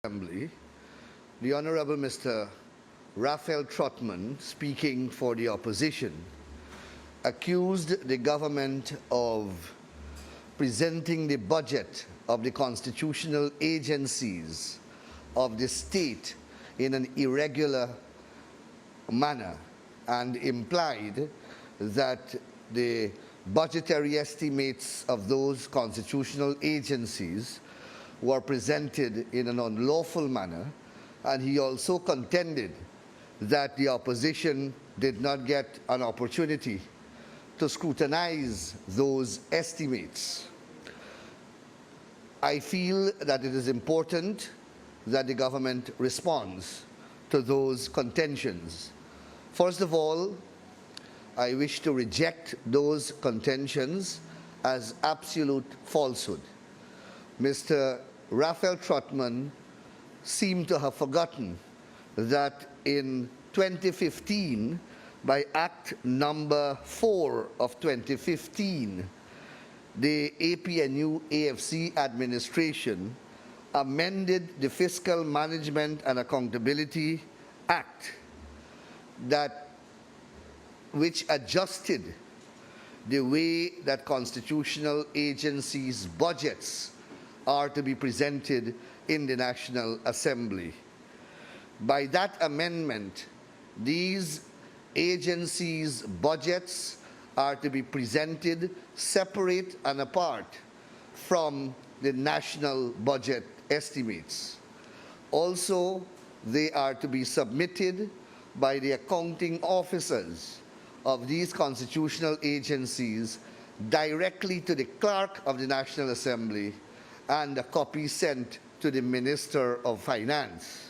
Assembly, the Honorable Mr. Raphael Trotman, speaking for the opposition, accused the government of presenting the budget of the constitutional agencies of the state in an irregular manner and implied that the budgetary estimates of those constitutional agencies were presented in an unlawful manner, and he also contended that the opposition did not get an opportunity to scrutinize those estimates. I feel that it is important that the government responds to those contentions. First of all, I wish to reject those contentions as absolute falsehood. Mr. Raphael Trotman seemed to have forgotten that in 2015, by Act number 4 of 2015, the APNU AFC administration amended the Fiscal Management and Accountability Act which adjusted the way that constitutional agencies' budgets are to be presented in the National Assembly. By that amendment, these agencies' budgets are to be presented separate and apart from the national budget estimates. Also, they are to be submitted by the accounting officers of these constitutional agencies directly to the clerk of the National Assembly, and a copy sent to the Minister of Finance.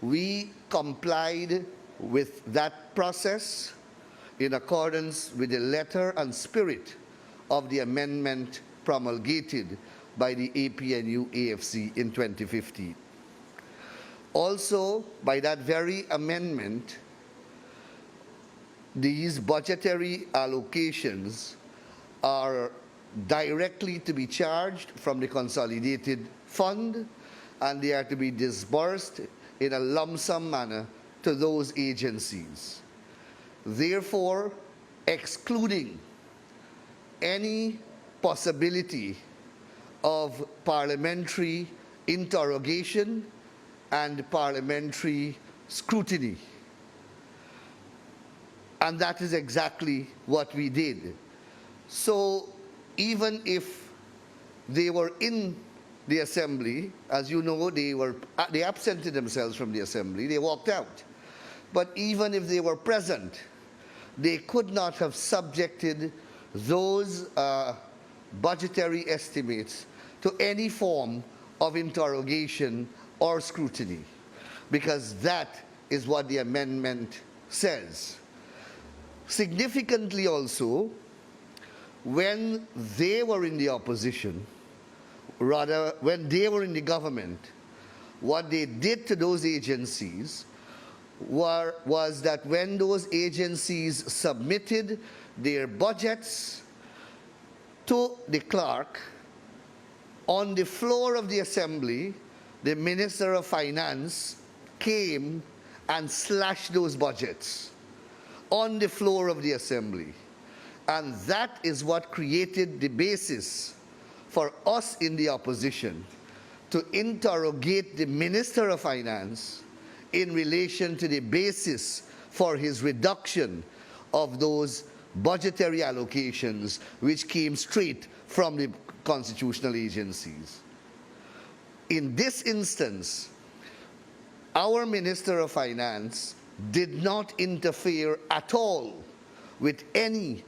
We complied with that process in accordance with the letter and spirit of the amendment promulgated by the APNU AFC in 2015. Also, by that very amendment, these budgetary allocations are directly to be charged from the consolidated fund, and they are to be disbursed in a lump sum manner to those agencies. Therefore, excluding any possibility of parliamentary interrogation and parliamentary scrutiny. And that is exactly what we did. So even if they were in the Assembly, as you know, they absented themselves from the Assembly, they walked out. But even if they were present, they could not have subjected those budgetary estimates to any form of interrogation or scrutiny, because that is what the amendment says. Significantly also, when they were in the opposition, rather when they were in the government, what they did to those agencies was that when those agencies submitted their budgets to the clerk, on the floor of the Assembly, the Minister of Finance came and slashed those budgets on the floor of the Assembly. And that is what created the basis for us in the opposition to interrogate the Minister of Finance in relation to the basis for his reduction of those budgetary allocations which came straight from the constitutional agencies. In this instance, our Minister of Finance did not interfere at all with any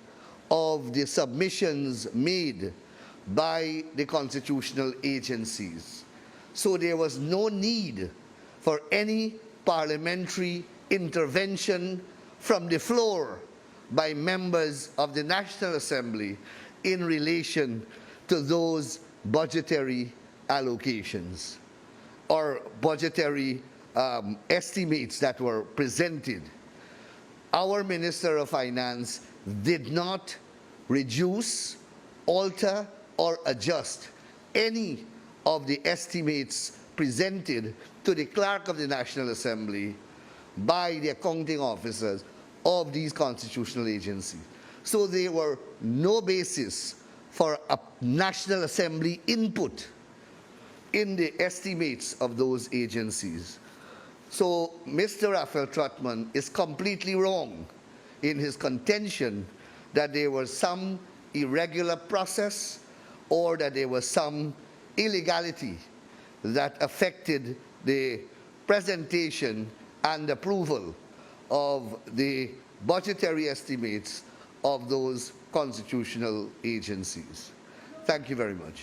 of the submissions made by the constitutional agencies. So there was no need for any parliamentary intervention from the floor by members of the National Assembly in relation to those budgetary allocations or budgetary estimates that were presented. Our Minister of Finance did not reduce, alter, or adjust any of the estimates presented to the clerk of the National Assembly by the accounting officers of these constitutional agencies. So there were no basis for a National Assembly input in the estimates of those agencies. So Mr. Raphael Trotman is completely wrong in his contention that there was some irregular process or that there was some illegality that affected the presentation and approval of the budgetary estimates of those constitutional agencies. Thank you very much.